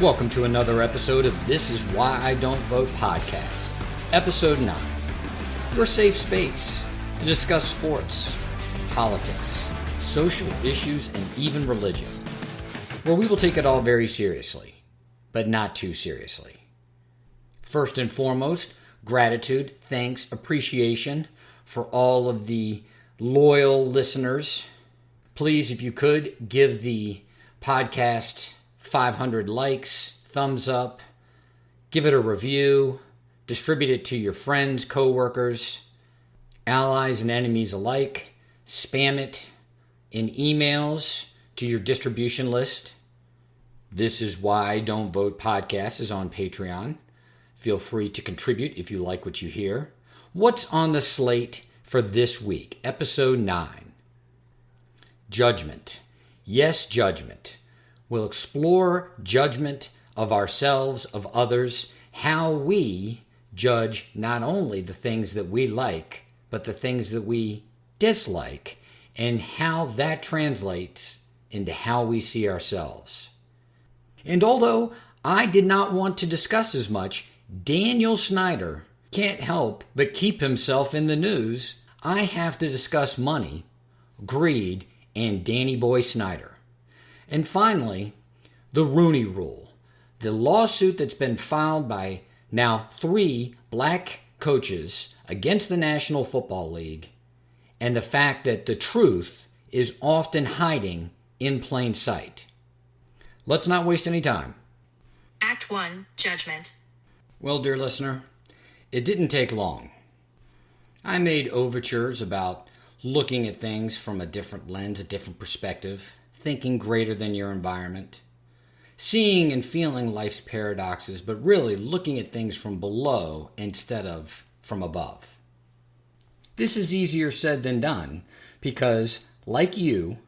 welcome to another episode of This Is Why I Don't Vote podcast, episode 9, your safe space to discuss sports, politics, social issues, and even religion, where we will take it all very seriously, but not too seriously. First and foremost, gratitude, thanks, appreciation for all of the loyal listeners. Please, if you could, give the podcast 500 likes, thumbs up, give it a review, distribute it to your friends, coworkers, allies and enemies alike, spam it in emails to your distribution list. This Is Why I Don't Vote podcast is on Patreon. Feel free to contribute if you like what you hear. What's on the slate for this week? Episode 9. Judgment. Yes, judgment. We'll explore judgment of ourselves, of others, how we judge not only the things that we like, but the things that we dislike, and how that translates into how we see ourselves. And although I did not want to discuss as much, Daniel Snyder can't help but keep himself in the news. I have to discuss money, greed, and Danny Boy Snyder. And finally, the Rooney Rule, the lawsuit that's been filed by now 3 black coaches against the National Football League, and the fact that the truth is often hiding in plain sight. Let's not waste any time. Act 1, Judgment. Well, dear listener, it didn't take long. I made overtures about looking at things from a different lens, a different perspective, thinking greater than your environment, seeing and feeling life's paradoxes, but really looking at things from below instead of from above. This is easier said than done because, like you,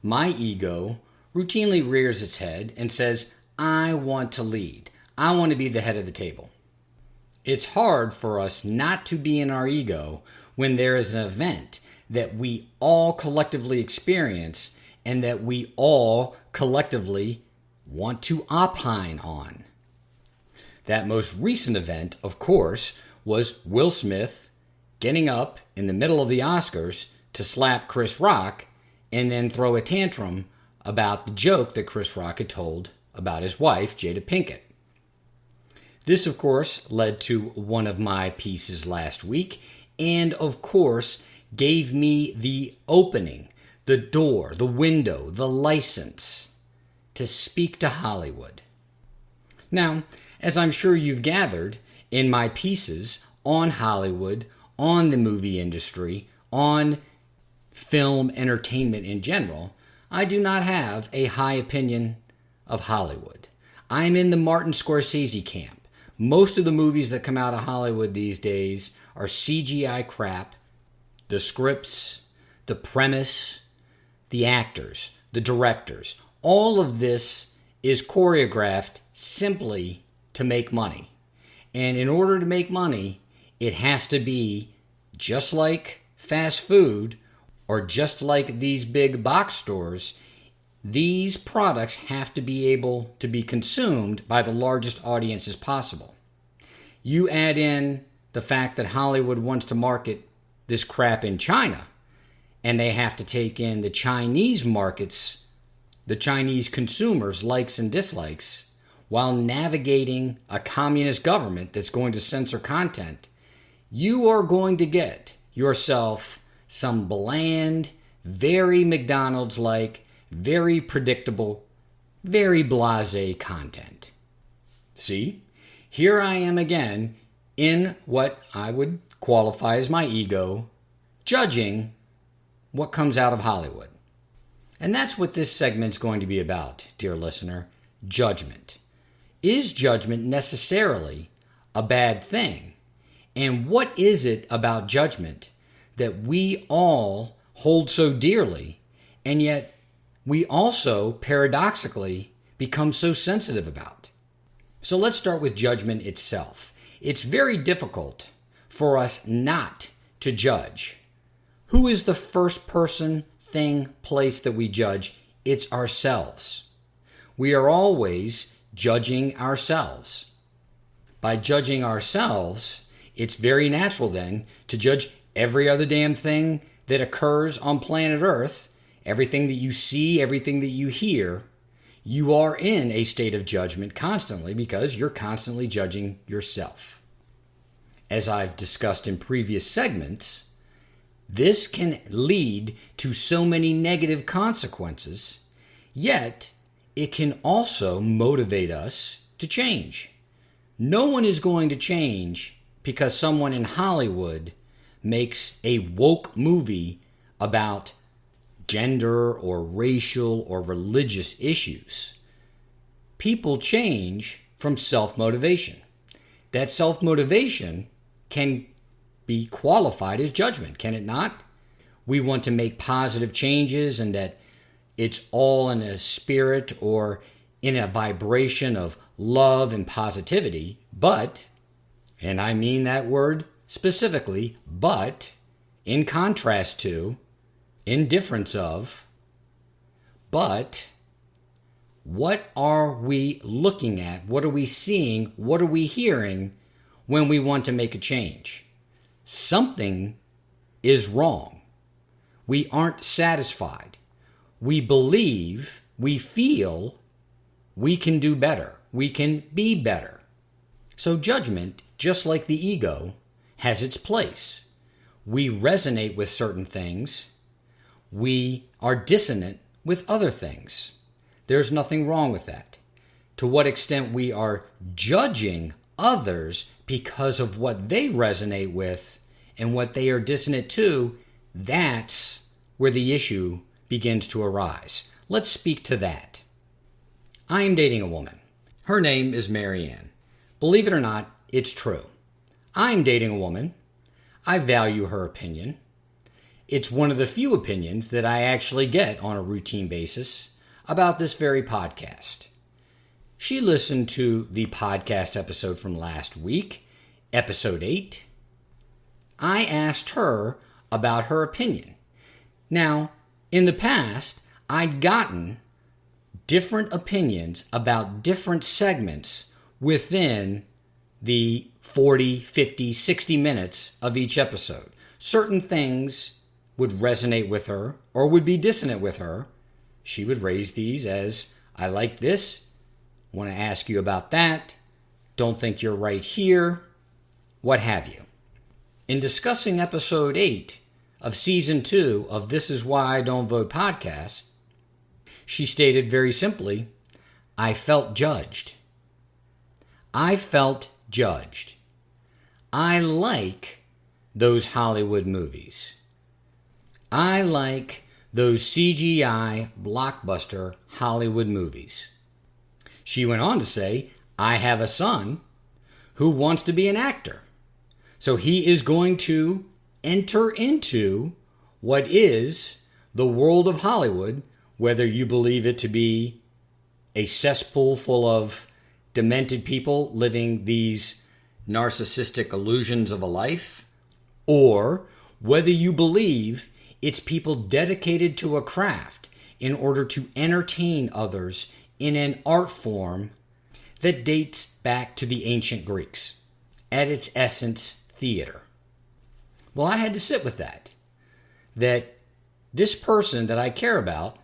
my ego routinely rears its head and says, I want to lead. I want to be the head of the table. It's hard for us not to be in our ego when there is an event that we all collectively experience and that we all collectively want to opine on. That most recent event, of course, was Will Smith getting up in the middle of the Oscars to slap Chris Rock and then throw a tantrum about the joke that Chris Rock had told about his wife, Jada Pinkett. This, of course, led to one of my pieces last week and, of course, gave me the opening, the door, the window, the license to speak to Hollywood. Now, as I'm sure you've gathered in my pieces on Hollywood, on the movie industry, on film entertainment in general, I do not have a high opinion of Hollywood. I'm in the Martin Scorsese camp. Most of the movies that come out of Hollywood these days are CGI crap. The scripts, the premise, the actors, the directors, all of this is choreographed simply to make money. And in order to make money, it has to be just like fast food or just like these big box stores. These products have to be able to be consumed by the largest audiences possible. You add in the fact that Hollywood wants to market this crap in China, and they have to take in the Chinese markets, the Chinese consumers' likes and dislikes, while navigating a communist government that's going to censor content. You are going to get yourself some bland, very McDonald's-like, very predictable, very blasé content. See, here I am again in what I would qualify as my ego, judging what comes out of Hollywood. And that's what this segment's going to be about, dear listener, judgment. Is judgment necessarily a bad thing? And what is it about judgment that we all hold so dearly, and yet we also, paradoxically, become so sensitive about? So let's start with judgment itself. It's very difficult for us not to judge. Who is the first person, thing, place that we judge? It's ourselves. We are always judging ourselves. By judging ourselves, it's very natural then to judge every other damn thing that occurs on planet Earth, everything that you see, everything that you hear. You are in a state of judgment constantly because you're constantly judging yourself. As I've discussed in previous segments, this can lead to so many negative consequences, yet it can also motivate us to change. No one is going to change because someone in Hollywood makes a woke movie about gender or racial or religious issues. People change from self-motivation. That self-motivation can be qualified as judgment, can it not? We want to make positive changes and that it's all in a spirit or in a vibration of love and positivity, but, and I mean that word specifically, but, in contrast to, in difference of, but, what are we looking at? What are we seeing? What are we hearing when we want to make a change? Something is wrong. We aren't satisfied. We believe, we feel we can do better. We can be better. So judgment, just like the ego, has its place. We resonate with certain things. We are dissonant with other things. There's nothing wrong with that. To what extent we are judging others because of what they resonate with and what they are dissonant to, that's where the issue begins to arise. Let's speak to that. I am dating a woman. Her name is Marianne. Believe it or not, it's true. I'm dating a woman. I value her opinion. It's one of the few opinions that I actually get on a routine basis about this very podcast. She listened to the podcast episode from last week, episode 8. I asked her about her opinion. Now, in the past, I'd gotten different opinions about different segments within the 40, 50, 60 minutes of each episode. Certain things would resonate with her or would be dissonant with her. She would raise these as, I like this, want to ask you about that, don't think you're right here, what have you. In discussing episode 8 of season 2 of This Is Why I Don't Vote podcast, she stated very simply, I felt judged. I felt judged. I like those Hollywood movies. I like those CGI blockbuster Hollywood movies. She went on to say, I have a son who wants to be an actor. So he is going to enter into what is the world of Hollywood, whether you believe it to be a cesspool full of demented people living these narcissistic illusions of a life, or whether you believe it's people dedicated to a craft in order to entertain others in an art form that dates back to the ancient Greeks. At its essence, theater. Well, I had to sit with that this person that I care about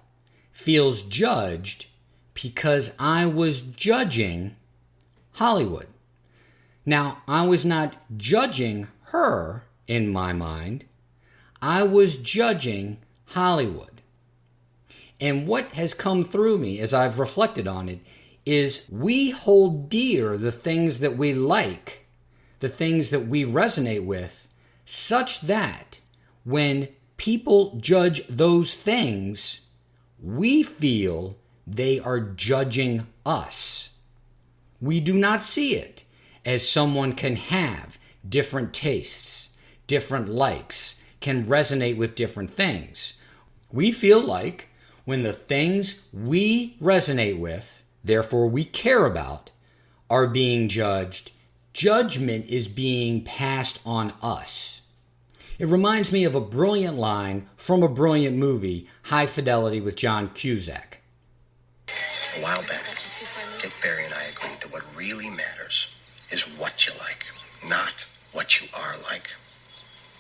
feels judged because I was judging Hollywood. Now, I was not judging her in my mind. I was judging Hollywood. And what has come through me as I've reflected on it is we hold dear the things that we like, the things that we resonate with, such that when people judge those things, we feel they are judging us. We do not see it as someone can have different tastes, different likes, can resonate with different things. We feel like when the things we resonate with, therefore we care about, are being judged, judgment is being passed on us. It reminds me of a brilliant line from a brilliant movie, High Fidelity with John Cusack. A while back, an Barry and I agreed that what really matters is what you like, not what you are like.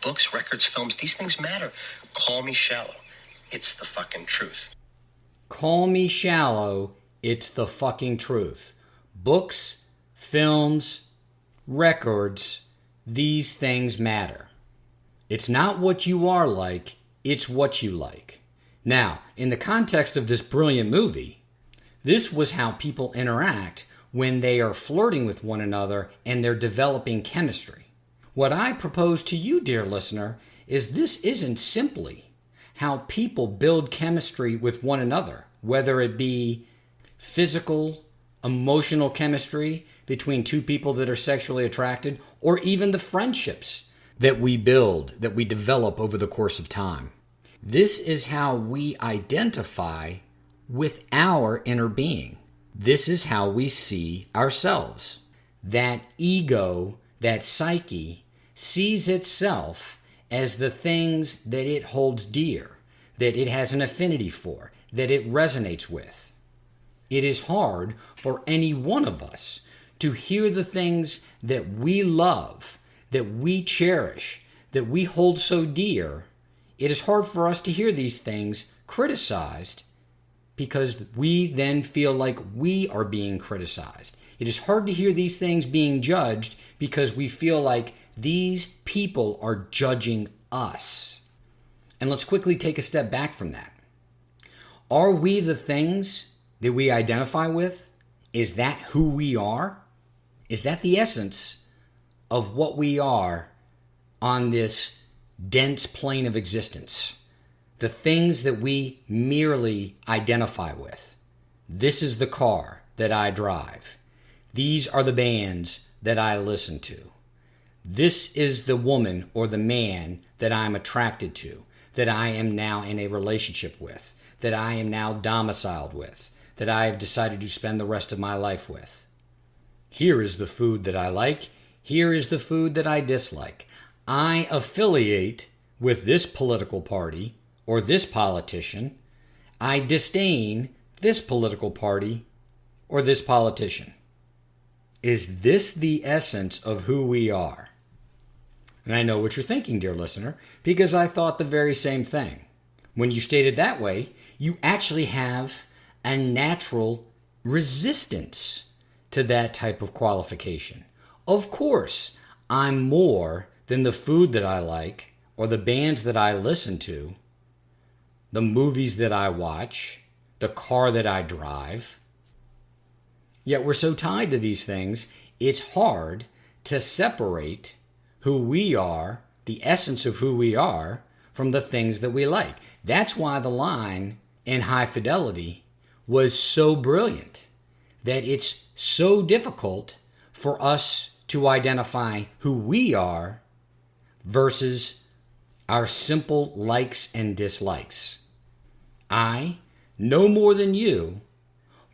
Books, records, films, these things matter. Call me shallow. It's the fucking truth. Call me shallow. It's the fucking truth. Books, films, records, these things matter. It's not what you are like, it's what you like. Now, in the context of this brilliant movie, this was how people interact when they are flirting with one another and they're developing chemistry. What I propose to you, dear listener, is this isn't simply how people build chemistry with one another, whether it be physical, emotional chemistry between two people that are sexually attracted, or even the friendships that we build, that we develop over the course of time. This is how we identify with our inner being. This is how we see ourselves. That ego, that psyche, sees itself as the things that it holds dear, that it has an affinity for, that it resonates with. It is hard for any one of us to hear the things that we love, that we cherish, that we hold so dear. It is hard for us to hear these things criticized because we then feel like we are being criticized. It is hard to hear these things being judged because we feel like these people are judging us. And let's quickly take a step back from that. Are we the things that we identify with? Is that who we are? Is that the essence of what we are on this dense plane of existence? The things that we merely identify with. This is the car that I drive. These are the bands that I listen to. This is the woman or the man that I'm attracted to, that I am now in a relationship with, that I am now domiciled with, that I have decided to spend the rest of my life with. Here is the food that I like. Here is the food that I dislike. I affiliate with this political party or this politician. I disdain this political party or this politician. Is this the essence of who we are? And I know what you're thinking, dear listener, because I thought the very same thing. When you state it that way, you actually have a natural resistance to that type of qualification. Of course, I'm more than the food that I like, or the bands that I listen to, the movies that I watch, the car that I drive. Yet we're so tied to these things, it's hard to separate who we are, the essence of who we are, from the things that we like. That's why the line in High Fidelity was so brilliant, that it's so difficult for us to identify who we are versus our simple likes and dislikes. I, no more than you,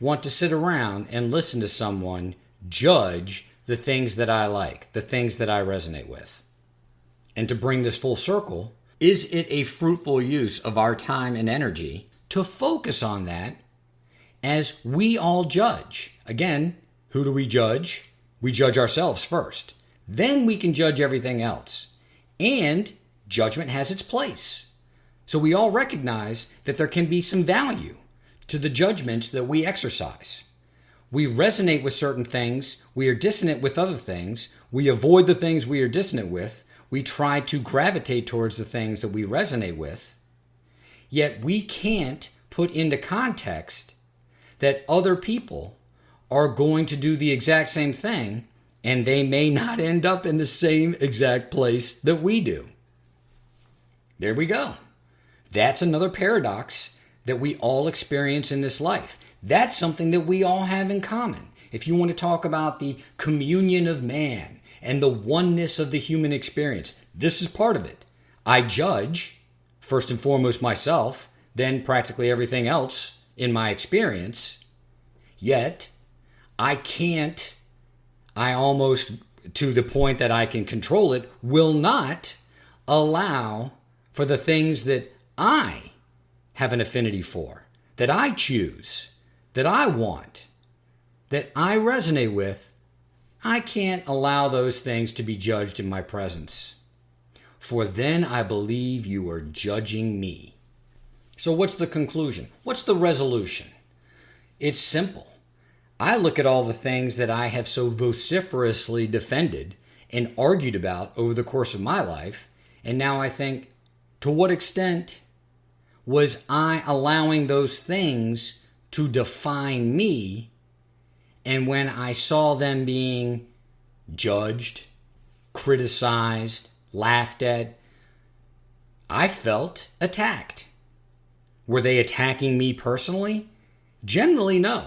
want to sit around and listen to someone judge the things that I like, the things that I resonate with. And to bring this full circle, is it a fruitful use of our time and energy to focus on that as we all judge? Again, who do we judge? We judge ourselves first. Then we can judge everything else. And judgment has its place. So we all recognize that there can be some value to the judgments that we exercise. We resonate with certain things. We are dissonant with other things. We avoid the things we are dissonant with. We try to gravitate towards the things that we resonate with. Yet we can't put into context that other people are going to do the exact same thing, and they may not end up in the same exact place that we do. There we go. That's another paradox that we all experience in this life. That's something that we all have in common. If you want to talk about the communion of man and the oneness of the human experience, this is part of it. I judge, first and foremost, myself, then practically everything else in my experience. Yet, I almost, to the point that I can control it, will not allow for the things that I have an affinity for, that I choose, that I want, that I resonate with, I can't allow those things to be judged in my presence. For then I believe you are judging me. So what's the conclusion? What's the resolution? It's simple. I look at all the things that I have so vociferously defended and argued about over the course of my life, and now I think, to what extent was I allowing those things to define me? And when I saw them being judged, criticized, laughed at, I felt attacked. Were they attacking me personally? Generally, no.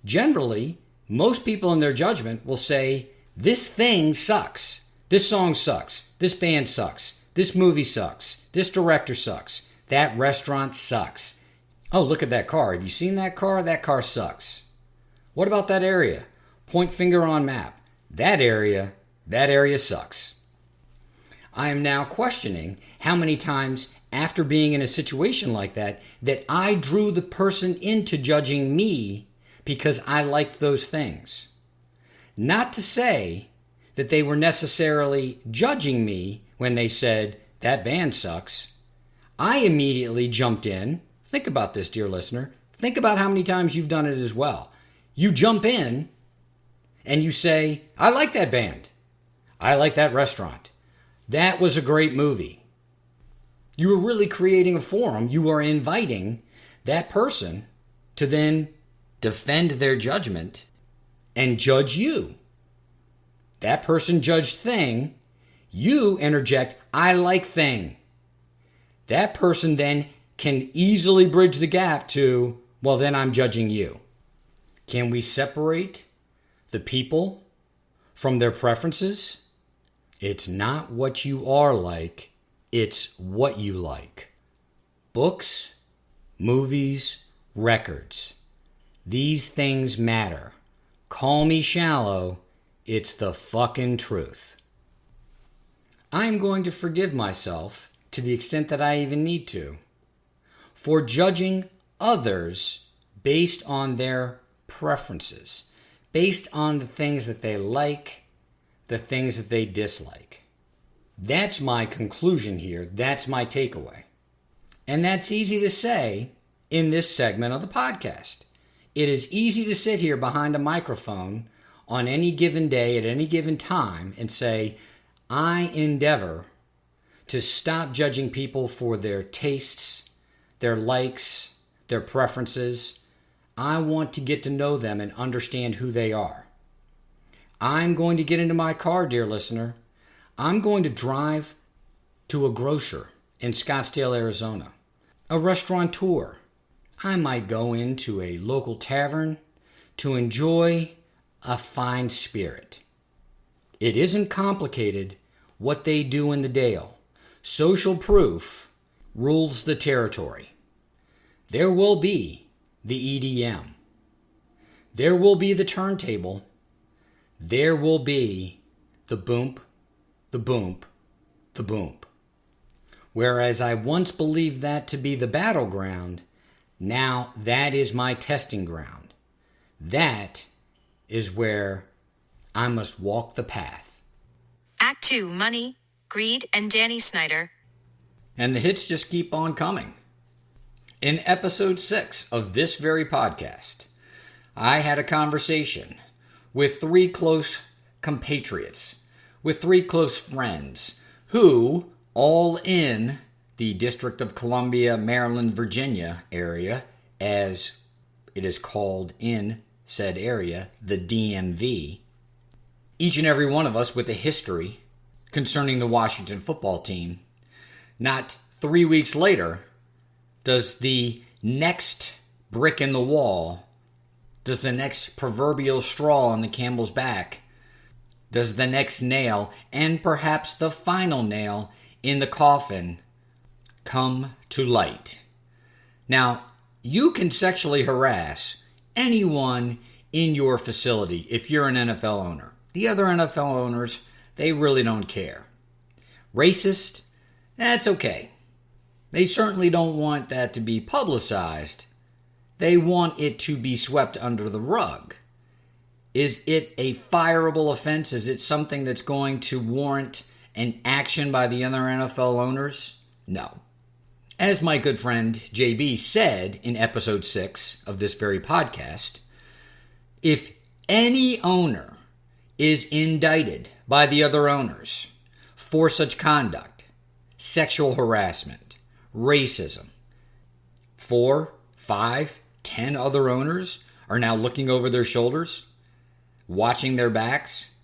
Generally, most people in their judgment will say, this thing sucks. This song sucks. This band sucks. This movie sucks. This director sucks. That restaurant sucks. Oh, look at that car. Have you seen that car? That car sucks. What about that area? Point finger on map. That area sucks. I am now questioning how many times after being in a situation like that I drew the person into judging me because I liked those things. Not to say that they were necessarily judging me when they said, that band sucks. I immediately jumped in. Think about this, dear listener. Think about how many times you've done it as well. You jump in and you say, I like that band. I like that restaurant. That was a great movie. You are really creating a forum. You are inviting that person to then defend their judgment and judge you. That person judged thing. You interject, I like thing. That person then can easily bridge the gap to, well, then I'm judging you. Can we separate the people from their preferences? It's not what you are like, it's what you like. Books, movies, records. These things matter. Call me shallow, it's the fucking truth. I'm going to forgive myself, to the extent that I even need to, for judging others based on their preferences, based on the things that they like, the things that they dislike. That's my conclusion here. That's my takeaway. And that's easy to say in this segment of the podcast. It is easy to sit here behind a microphone on any given day at any given time and say, I endeavor to stop judging people for their tastes, their likes, their preferences. I want to get to know them and understand who they are. I'm going to get into my car, dear listener. I'm going to drive to a grocer in Scottsdale, Arizona, a restaurateur. I might go into a local tavern to enjoy a fine spirit. It isn't complicated what they do in the Dale. Social proof rules the territory. There will be the EDM. There will be the turntable. There will be the boom, the boom, the boom. Whereas I once believed that to be the battleground, now that is my testing ground. That is where I must walk the path. Act 2, Money, Greed, and Danny Snyder. And the hits just keep on coming. In episode 6 of this very podcast, I had a conversation with 3 close compatriots, with 3 close friends, who, all in the District of Columbia, Maryland, Virginia area, as it is called in said area, the DMV, each and every one of us with a history concerning the Washington football team. Not 3 weeks later does the next brick in the wall, does the next proverbial straw on the camel's back, does the next nail, and perhaps the final nail in the coffin, come to light. Now, you can sexually harass anyone in your facility if you're an NFL owner. The other NFL owners, they really don't care. Racist? That's okay. They certainly don't want that to be publicized. They want it to be swept under the rug. Is it a fireable offense? Is it something that's going to warrant an action by the other NFL owners? No. As my good friend JB said in episode 6 of this very podcast, if any owner is indicted by the other owners for such conduct, sexual harassment, racism, 4, 5, 10 other owners are now looking over their shoulders, watching their backs.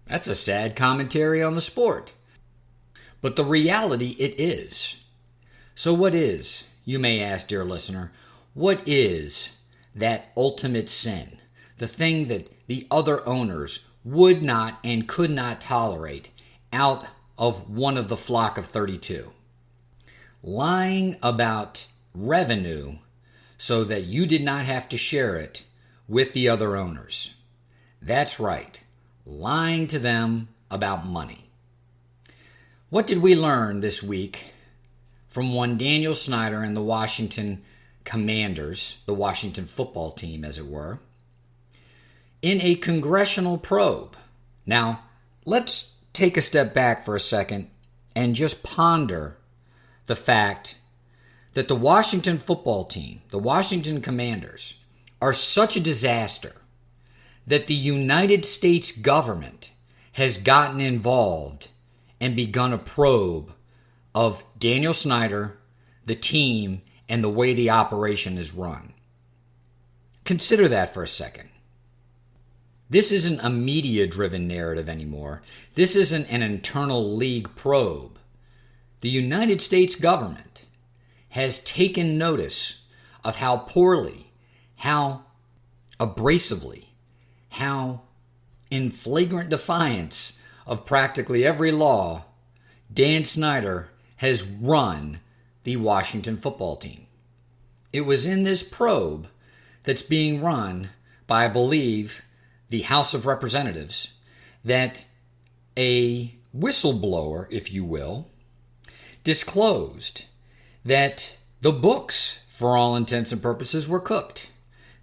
That's a sad commentary on the sport. But the reality it is. So what is, you may ask, dear listener, what is that ultimate sin? The thing that the other owners would not and could not tolerate out of one of the flock of 32. Lying about revenue so that you did not have to share it with the other owners. That's right, lying to them about money. What did we learn this week from one Daniel Snyder and the Washington Commanders, the Washington football team as it were, in a congressional probe? Now, let's take a step back for a second and just ponder the fact that the Washington football team, the Washington Commanders, are such a disaster that the United States government has gotten involved and begun a probe of Daniel Snyder, the team, and the way the operation is run. Consider that for a second. This isn't a media-driven narrative anymore. This isn't an internal league probe. The United States government has taken notice of how poorly, how abrasively, how in flagrant defiance of practically every law, Dan Snyder has run the Washington football team. It was in this probe that's being run by, I believe, the House of Representatives that a whistleblower, if you will, disclosed that the books, for all intents and purposes, were cooked.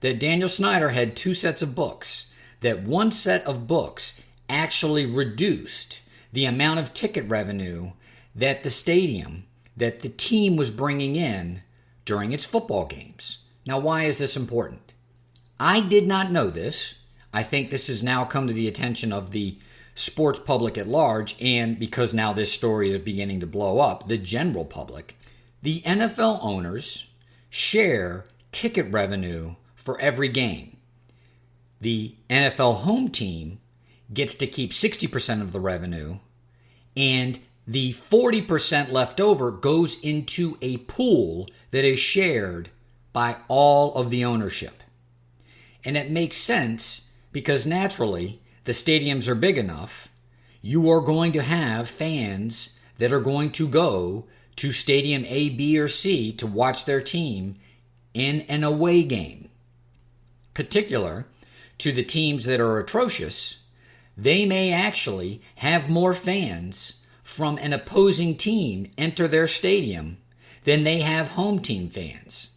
That Daniel Snyder had 2 sets of books. That one set of books actually reduced the amount of ticket revenue that the stadium, that the team was bringing in during its football games. Now, why is this important? I did not know this. I think this has now come to the attention of the sports public at large, and because now this story is beginning to blow up, the general public. The NFL owners share ticket revenue for every game. The NFL home team gets to keep 60% of the revenue, and the 40% left over goes into a pool that is shared by all of the ownership. And it makes sense because naturally the stadiums are big enough. You are going to have fans that are going to go to stadium A, B, or C to watch their team in an away game. Particular to the teams that are atrocious, they may actually have more fans from an opposing team enter their stadium than they have home team fans.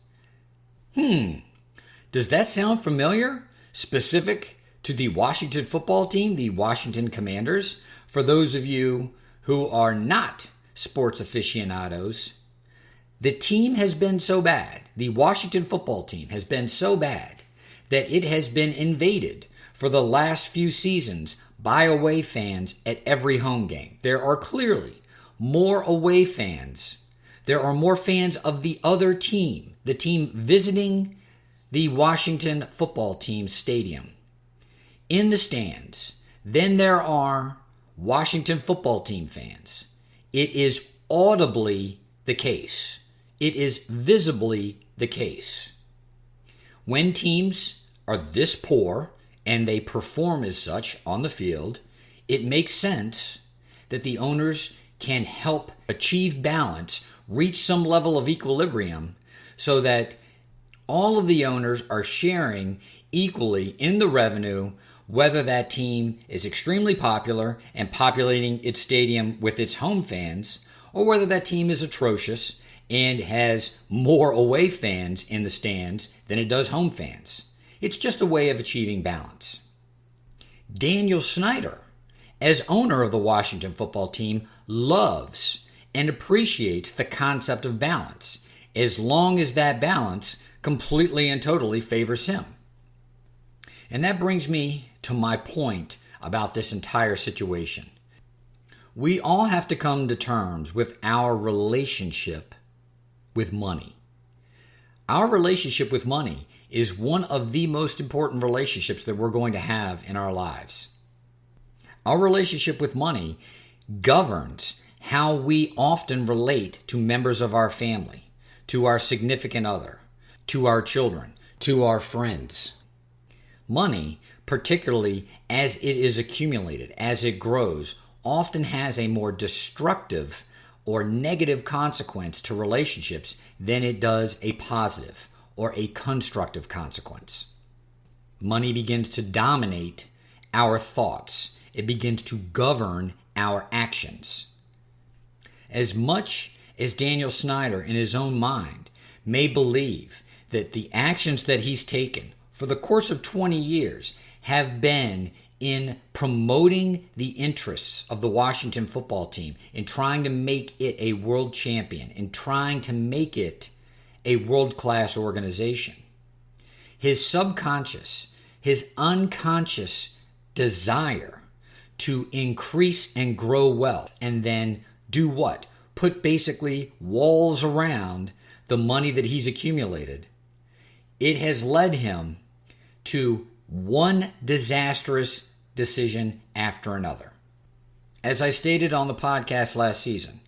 Does that sound familiar? Specific to the Washington football team, the Washington Commanders? For those of you who are not sports aficionados, the team has been so bad, the Washington football team has been so bad that it has been invaded for the last few seasons by away fans at every home game. There are clearly more away fans. There are more fans of the other team, the team visiting the Washington football team stadium in the stands, than there are Washington football team fans. It is audibly the case. It is visibly the case. When teams are this poor and they perform as such on the field, it makes sense that the owners can help achieve balance, reach some level of equilibrium, so that all of the owners are sharing equally in the revenue, whether that team is extremely popular and populating its stadium with its home fans, or whether that team is atrocious and has more away fans in the stands than it does home fans. It's just a way of achieving balance. Daniel Snyder, as owner of the Washington football team, loves and appreciates the concept of balance, as long as that balance completely and totally favors him. And that brings me to my point about this entire situation. We all have to come to terms with our relationship with money. Our relationship with money is one of the most important relationships that we're going to have in our lives. Our relationship with money governs how we often relate to members of our family, to our significant other, to our children, to our friends. Money, particularly as it is accumulated, as it grows, often has a more destructive or negative consequence to relationships than it does a positive or a constructive consequence. Money begins to dominate our thoughts. It begins to govern our actions. As much as Daniel Snyder, in his own mind, may believe that the actions that he's taken for the course of 20 years have been in promoting the interests of the Washington football team, in trying to make it a world champion, in trying to make it a world-class organization, his subconscious, his unconscious desire to increase and grow wealth and then do what? Put basically walls around the money that he's accumulated. It has led him to one disastrous decision after another. As I stated on the podcast last season,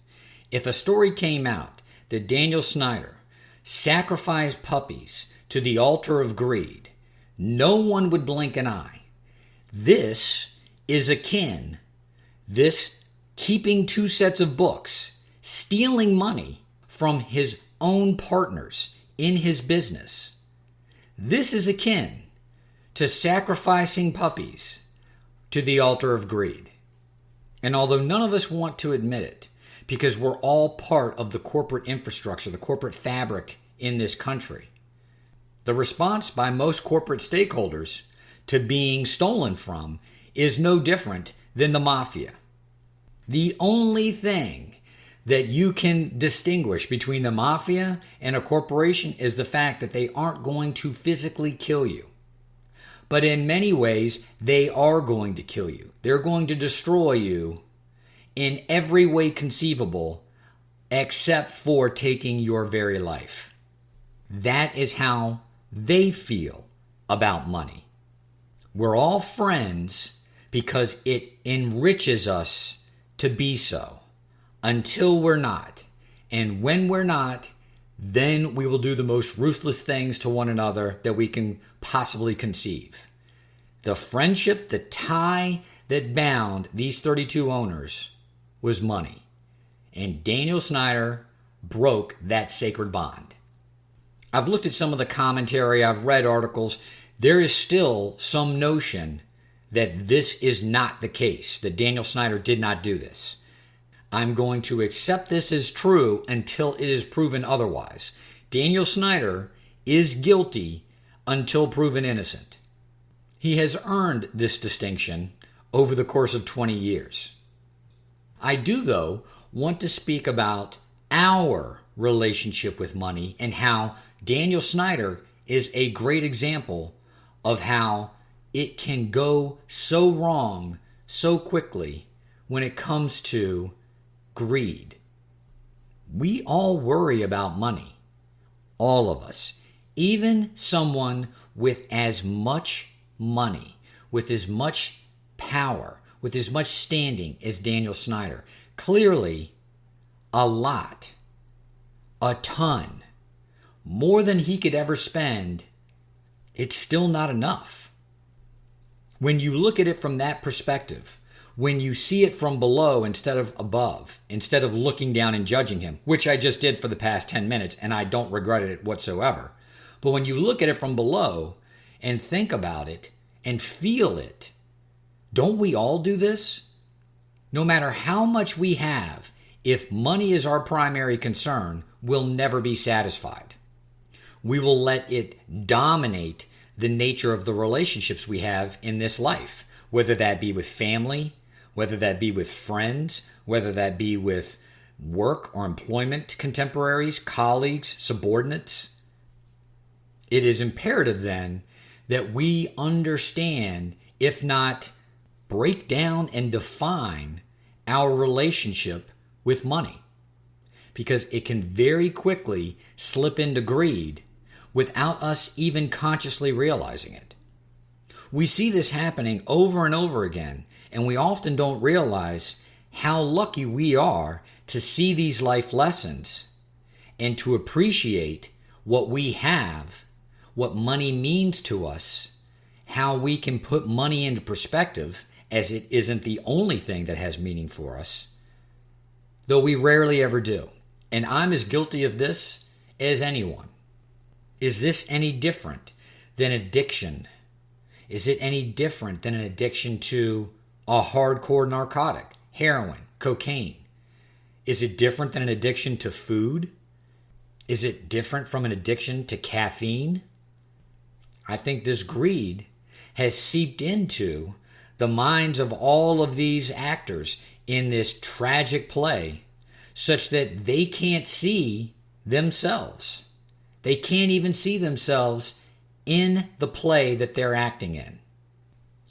if a story came out that Daniel Snyder sacrificed puppies to the altar of greed, no one would blink an eye. This is akin, this keeping two sets of books, stealing money from his own partners in his business. This is akin to sacrificing puppies to the altar of greed. And although none of us want to admit it, because we're all part of the corporate infrastructure, the corporate fabric in this country, the response by most corporate stakeholders to being stolen from is no different than the mafia. The only thing that you can distinguish between the mafia and a corporation is the fact that they aren't going to physically kill you. But in many ways, they are going to kill you. They're going to destroy you in every way conceivable except for taking your very life. That is how they feel about money. We're all friends because it enriches us to be so, until we're not. And when we're not, then we will do the most ruthless things to one another that we can possibly conceive. The friendship, the tie that bound these 32 owners was money. And Daniel Snyder broke that sacred bond. I've looked at some of the commentary, I've read articles. There is still some notion that this is not the case, that Daniel Snyder did not do this. I'm going to accept this as true until it is proven otherwise. Daniel Snyder is guilty until proven innocent. He has earned this distinction over the course of 20 years. I do, though, want to speak about our relationship with money and how Daniel Snyder is a great example of how it can go so wrong so quickly when it comes to greed. We all worry about money. All of us. Even someone with as much money, with as much power, with as much standing as Daniel Snyder. Clearly, a lot, a ton, more than he could ever spend, it's still not enough. When you look at it from that perspective, when you see it from below instead of above, instead of looking down and judging him, which I just did for the past 10 minutes, and I don't regret it whatsoever. But when you look at it from below and think about it and feel it, don't we all do this? No matter how much we have, if money is our primary concern, we'll never be satisfied. We will let it dominate the nature of the relationships we have in this life, whether that be with family, whether that be with friends, whether that be with work or employment contemporaries, colleagues, subordinates. It is imperative then that we understand, if not break down and define, our relationship with money, because it can very quickly slip into greed without us even consciously realizing it. We see this happening over and over again, and we often don't realize how lucky we are to see these life lessons and to appreciate what we have, what money means to us, how we can put money into perspective, as it isn't the only thing that has meaning for us, though we rarely ever do. And I'm as guilty of this as anyone. Is this any different than addiction? Is it any different than an addiction to a hardcore narcotic, heroin, cocaine? Is it different than an addiction to food? Is it different from an addiction to caffeine? I think this greed has seeped into the minds of all of these actors in this tragic play, such that they can't see themselves. They can't even see themselves in the play that they're acting in.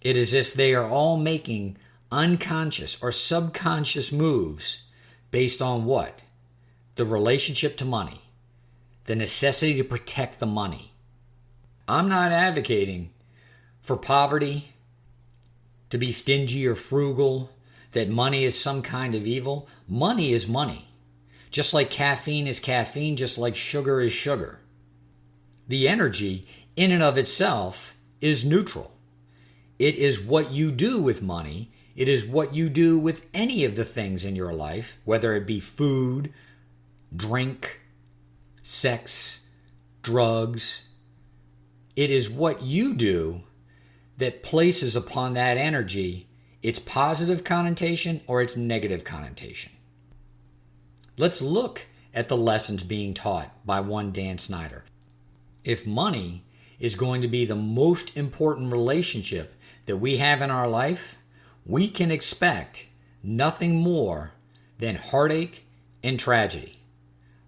It is as if they are all making unconscious or subconscious moves based on what? The relationship to money, the necessity to protect the money. I'm not advocating for poverty, to be stingy or frugal, that money is some kind of evil. Money is money. Just like caffeine is caffeine, just like sugar is sugar. The energy in and of itself is neutral. It is what you do with money. It is what you do with any of the things in your life, whether it be food, drink, sex, drugs. It is what you do that places upon that energy its positive connotation or its negative connotation. Let's look at the lessons being taught by one Dan Snyder. If money is going to be the most important relationship that we have in our life, we can expect nothing more than heartache and tragedy.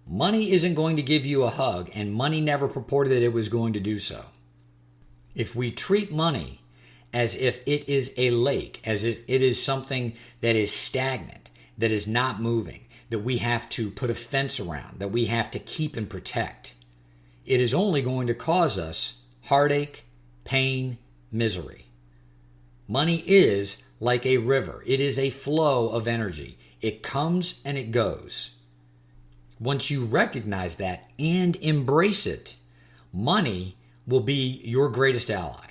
Money isn't going to give you a hug, and money never purported that it was going to do so. If we treat money as if it is a lake, as if it is something that is stagnant, that is not moving, that we have to put a fence around, that we have to keep and protect, it is only going to cause us heartache, pain, misery. Money is like a river. It is a flow of energy. It comes and it goes. Once you recognize that and embrace it, money will be your greatest ally.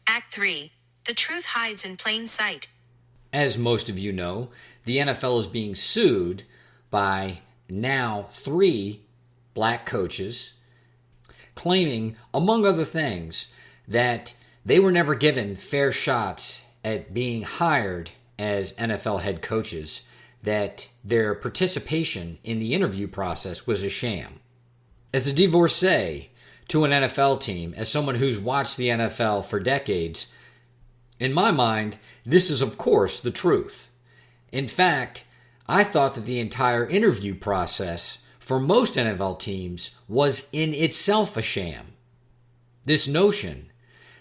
Act 3. The truth hides in plain sight. As most of you know, the NFL is being sued by now 3 black coaches, claiming, among other things, that they were never given fair shots at being hired as NFL head coaches, that their participation in the interview process was a sham. As a divorcee to an NFL team, as someone who's watched the NFL for decades, in my mind, this is of course the truth. In fact, I thought that the entire interview process for most NFL teams was in itself a sham. This notion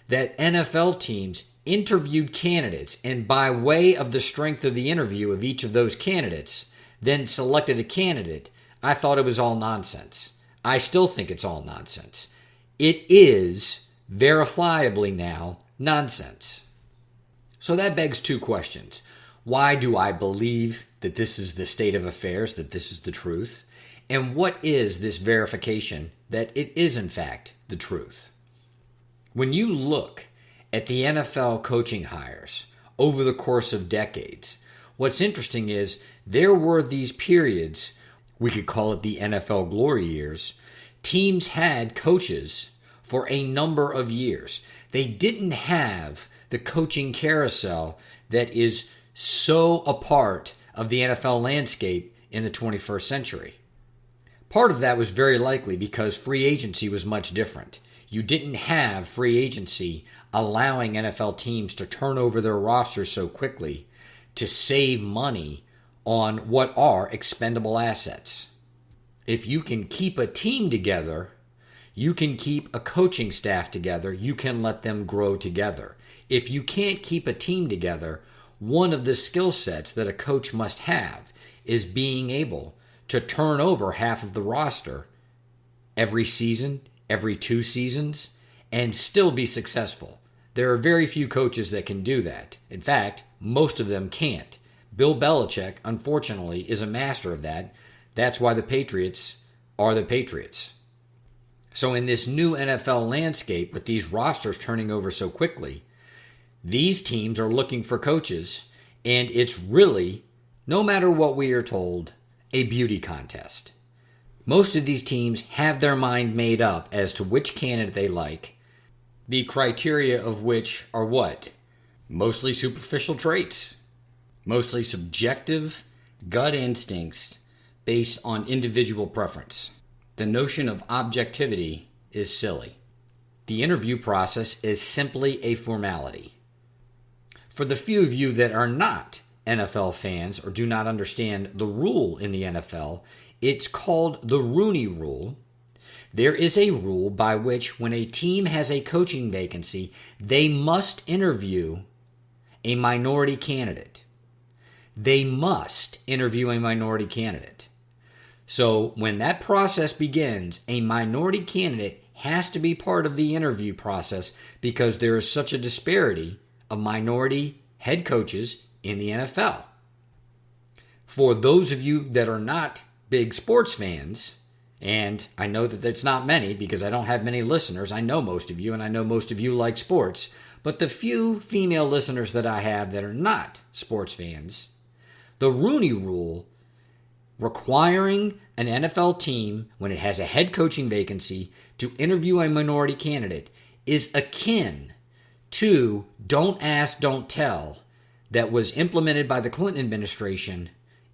that NFL teams interviewed candidates and by way of the strength of the interview of each of those candidates, then selected a candidate, I thought it was all nonsense. I still think it's all nonsense. It is verifiably now nonsense. So that begs 2 questions. Why do I believe that this is the state of affairs, that this is the truth? And what is this verification that it is in fact the truth? When you look at the NFL coaching hires over the course of decades, what's interesting is there were these periods, we could call it the NFL glory years. Teams had coaches for a number of years. They didn't have the coaching carousel that is so a part of the NFL landscape in the 21st century. Part of that was very likely because free agency was much different. You didn't have free agency allowing NFL teams to turn over their rosters so quickly to save money on what are expendable assets. If you can keep a team together, you can keep a coaching staff together, you can let them grow together. If you can't keep a team together, one of the skill sets that a coach must have is being able to turn over half of the roster every season, every 2 seasons, and still be successful. There are very few coaches that can do that. In fact, most of them can't. Bill Belichick, unfortunately, is a master of that. That's why the Patriots are the Patriots. So in this new NFL landscape, with these rosters turning over so quickly, these teams are looking for coaches, and it's really, no matter what we are told, a beauty contest. Most of these teams have their mind made up as to which candidate they like, the criteria of which are what? Mostly superficial traits, mostly subjective gut instincts based on individual preference. The notion of objectivity is silly. The interview process is simply a formality. For the few of you that are not NFL fans or do not understand the rule in the NFL, it's called the Rooney Rule. There is a rule by which when a team has a coaching vacancy, they must interview a minority candidate. They must interview a minority candidate. So when that process begins, a minority candidate has to be part of the interview process because there is such a disparity of minority head coaches in the NFL. For those of you that are not big sports fans, and I know that it's not many because I don't have many listeners. I know most of you, and I know most of you like sports. But the few female listeners that I have that are not sports fans, the Rooney Rule requiring an NFL team, when it has a head coaching vacancy, to interview a minority candidate is akin to Don't Ask, Don't Tell that was implemented by the Clinton administration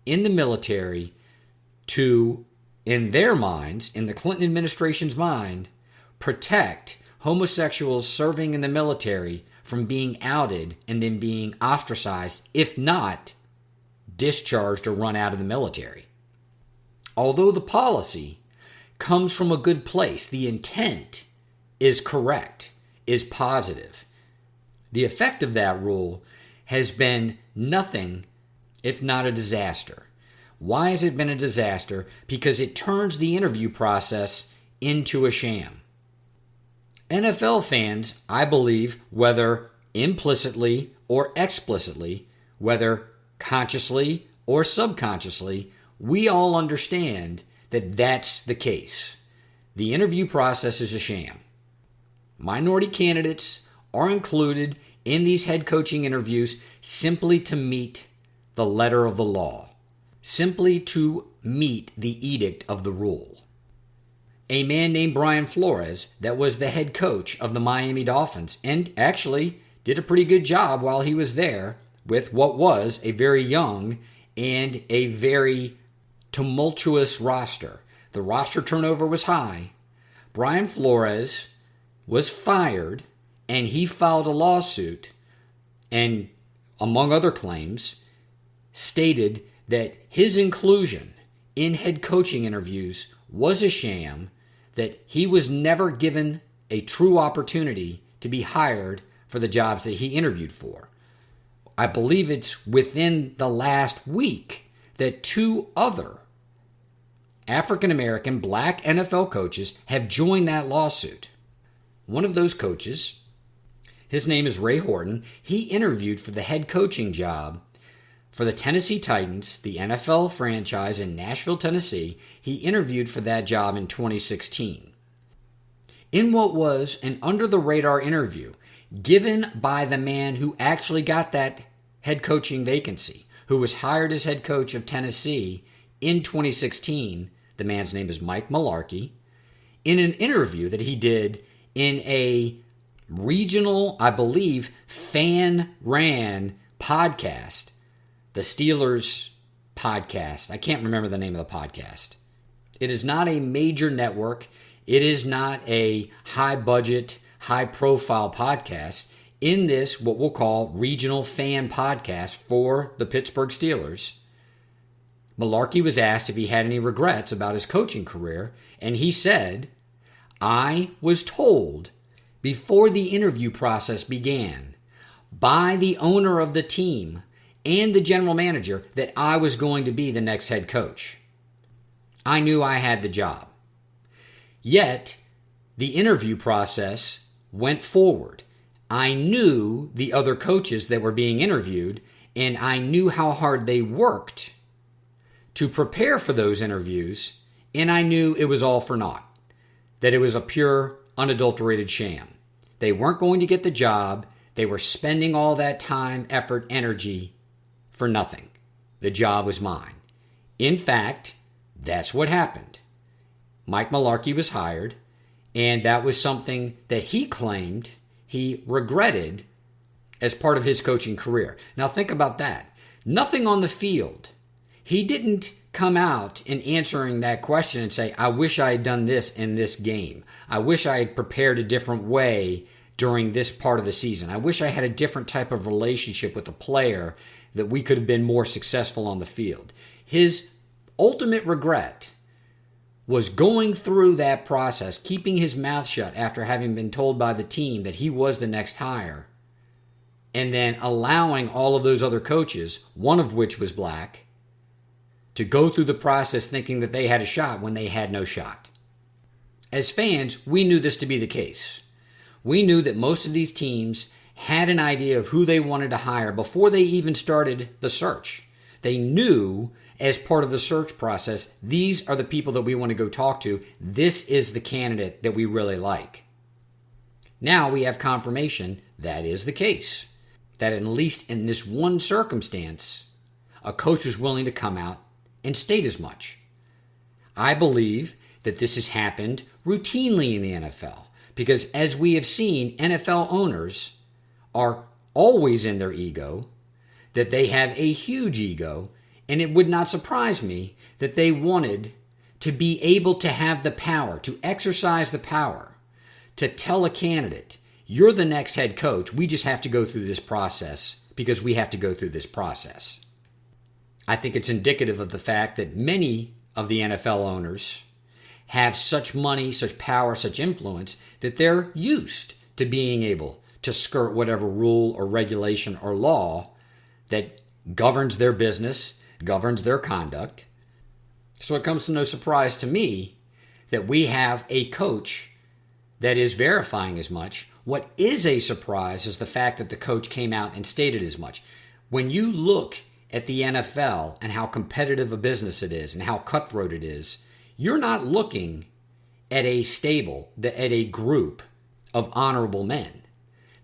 in the military to, in their minds, in the Clinton administration's mind, protect homosexuals serving in the military from being outed and then being ostracized, if not discharged or run out of the military. Although the policy comes from a good place, the intent is correct, is positive. The effect of that rule has been nothing if not a disaster. Why has it been a disaster? Because it turns the interview process into a sham. NFL fans, I believe, whether implicitly or explicitly, whether consciously or subconsciously, we all understand that that's the case. The interview process is a sham. Minority candidates are included in these head coaching interviews simply to meet the letter of the law, simply to meet the edict of the rule. A man named Brian Flores, that was the head coach of the Miami Dolphins, and actually did a pretty good job while he was there with what was a very young and a very tumultuous roster. The roster turnover was high. Brian Flores was fired, and he filed a lawsuit, and among other claims, stated that his inclusion in head coaching interviews was a sham, that he was never given a true opportunity to be hired for the jobs that he interviewed for. I believe it's within the last week that 2 other African-American black NFL coaches have joined that lawsuit. One of those coaches, his name is Ray Horton, he interviewed for the head coaching job for the Tennessee Titans, the NFL franchise in Nashville, Tennessee. He interviewed for that job in 2016. In what was an under-the-radar interview given by the man who actually got that head coaching vacancy, who was hired as head coach of Tennessee in 2016, the man's name is Mike Mularkey, in an interview that he did in a regional, I believe, fan-ran podcast, the Steelers podcast. I can't remember the name of the podcast. It is not a major network. It is not a high budget, high profile podcast. In this, what we'll call regional fan podcast for the Pittsburgh Steelers, Mularkey was asked if he had any regrets about his coaching career, and he said, "I was told before the interview process began by the owner of the team and the general manager that I was going to be the next head coach. I knew I had the job." Yet, the interview process went forward. I knew the other coaches that were being interviewed, and I knew how hard they worked to prepare for those interviews, and I knew it was all for naught, that it was a pure, unadulterated sham. They weren't going to get the job. They were spending all that time, effort, energy for nothing. The job was mine. In fact, that's what happened. Mike Mularkey was hired, and that was something that he claimed he regretted as part of his coaching career. Now think about that. Nothing on the field. He didn't come out in answering that question and say, "I wish I had done this in this game. I wish I had prepared a different way during this part of the season. I wish I had a different type of relationship with the player that we could have been more successful on the field." His ultimate regret was going through that process, keeping his mouth shut after having been told by the team that he was the next hire, and then allowing all of those other coaches, one of which was black, to go through the process thinking that they had a shot when they had no shot. As fans, we knew this to be the case. We knew that most of these teams had an idea of who they wanted to hire before they even started the search. They knew as part of the search process, these are the people that we want to go talk to. This is the candidate that we really like. Now we have confirmation that is the case. That at least in this one circumstance, a coach was willing to come out and state as much. I believe that this has happened routinely in the NFL because, as we have seen, NFL owners are always in their ego, that they have a huge ego, and it would not surprise me that they wanted to be able to have the power, to exercise the power, to tell a candidate, "You're the next head coach. We just have to go through this process because we have to go through this process." I think it's indicative of the fact that many of the NFL owners have such money, such power, such influence that they're used to being able to skirt whatever rule or regulation or law that governs their business, governs their conduct. So it comes to no surprise to me that we have a coach that is verifying as much. What is a surprise is the fact that the coach came out and stated as much. When you look at the NFL and how competitive a business it is and how cutthroat it is, you're not looking at a stable, at a group of honorable men.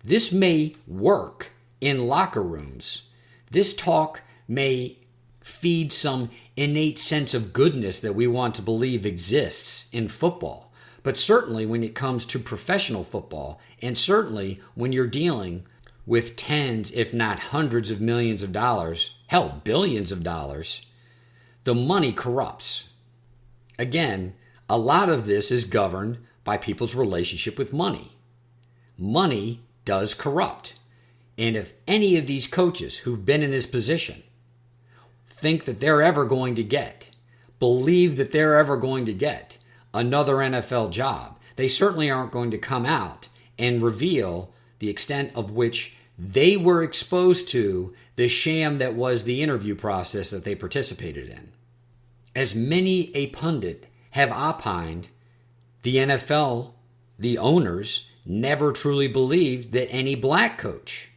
This may work in locker rooms. This talk may feed some innate sense of goodness that we want to believe exists in football. But certainly when it comes to professional football, and certainly when you're dealing with tens, if not hundreds of millions of dollars, hell, billions of dollars, the money corrupts. Again, a lot of this is governed by people's relationship with money. Money does corrupt. And if any of these coaches who've been in this position think that they're ever going to believe that they're ever going to get another NFL job, they certainly aren't going to come out and reveal the extent of which they were exposed to the sham that was the interview process that they participated in. As many a pundit have opined, the NFL, the owners, never truly believed that any black coach,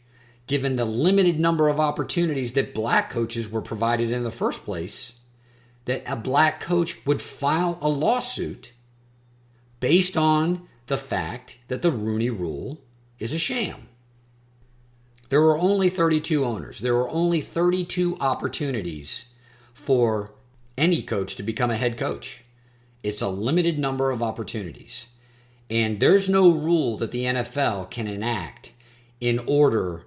given the limited number of opportunities that black coaches were provided in the first place, that a black coach would file a lawsuit based on the fact that the Rooney Rule is a sham. There were only 32 owners. There were only 32 opportunities for any coach to become a head coach. It's a limited number of opportunities. And there's no rule that the NFL can enact in order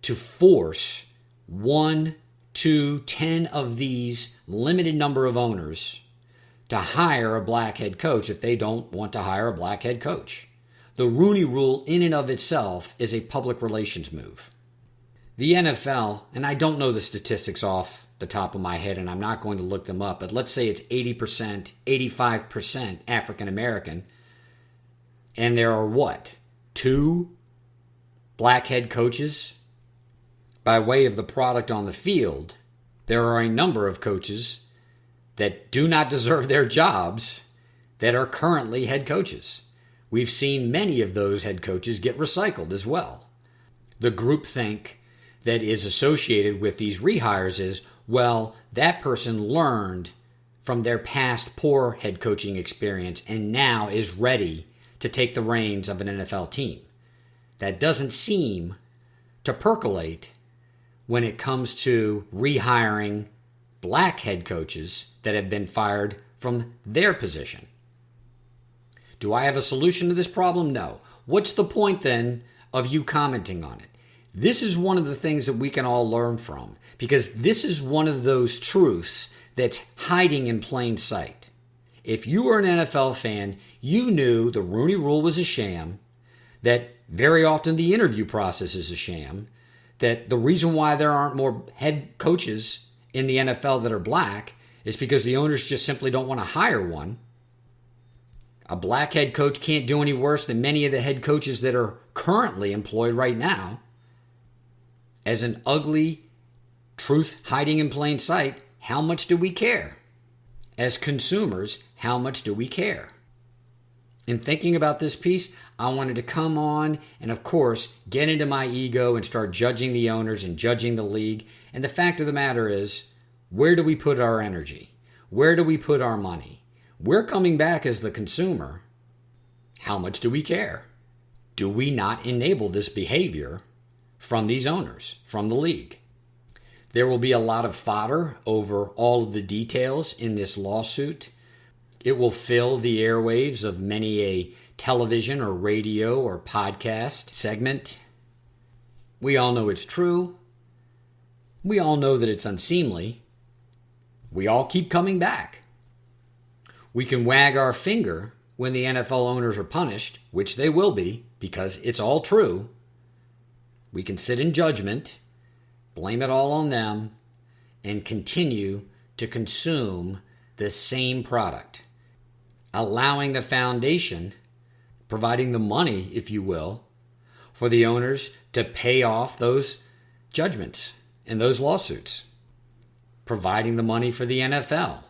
to force 1, 2, 10 of these limited number of owners to hire a black head coach if they don't want to hire a black head coach. The Rooney Rule in and of itself is a public relations move. The NFL, and I don't know the statistics off the top of my head, and I'm not going to look them up, but let's say it's 80%, 85% African American, and there are what? 2 black head coaches? By way of the product on the field, there are a number of coaches that do not deserve their jobs that are currently head coaches. We've seen many of those head coaches get recycled as well. The groupthink that is associated with these rehires is, well, that person learned from their past poor head coaching experience and now is ready to take the reins of an NFL team. That doesn't seem to percolate when it comes to rehiring black head coaches that have been fired from their position. Do I have a solution to this problem? No. What's the point then of you commenting on it? This is one of the things that we can all learn from, because this is one of those truths that's hiding in plain sight. If you were an NFL fan, you knew the Rooney Rule was a sham, that very often the interview process is a sham, that the reason why there aren't more head coaches in the NFL that are black is because the owners just simply don't want to hire one. A black head coach can't do any worse than many of the head coaches that are currently employed right now. As an ugly truth hiding in plain sight, how much do we care? As consumers, how much do we care? In thinking about this piece, I wanted to come on and, of course, get into my ego and start judging the owners and judging the league. And the fact of the matter is, where do we put our energy? Where do we put our money? We're coming back as the consumer. How much do we care? Do we not enable this behavior from these owners, from the league? There will be a lot of fodder over all of the details in this lawsuit. It will fill the airwaves of many a television or radio or podcast segment. We all know it's true. We all know that it's unseemly. We all keep coming back. We can wag our finger when the NFL owners are punished, which they will be, because it's all true. We can sit in judgment, blame it all on them, and continue to consume the same product, allowing the foundation, providing the money, if you will, for the owners to pay off those judgments and those lawsuits, providing the money for the NFL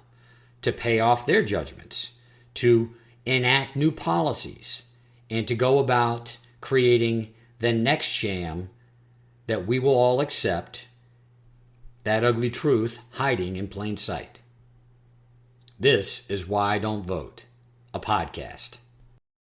to pay off their judgments, to enact new policies, and to go about creating the next sham that we will all accept, that ugly truth hiding in plain sight. This is Why I Don't Vote, a podcast.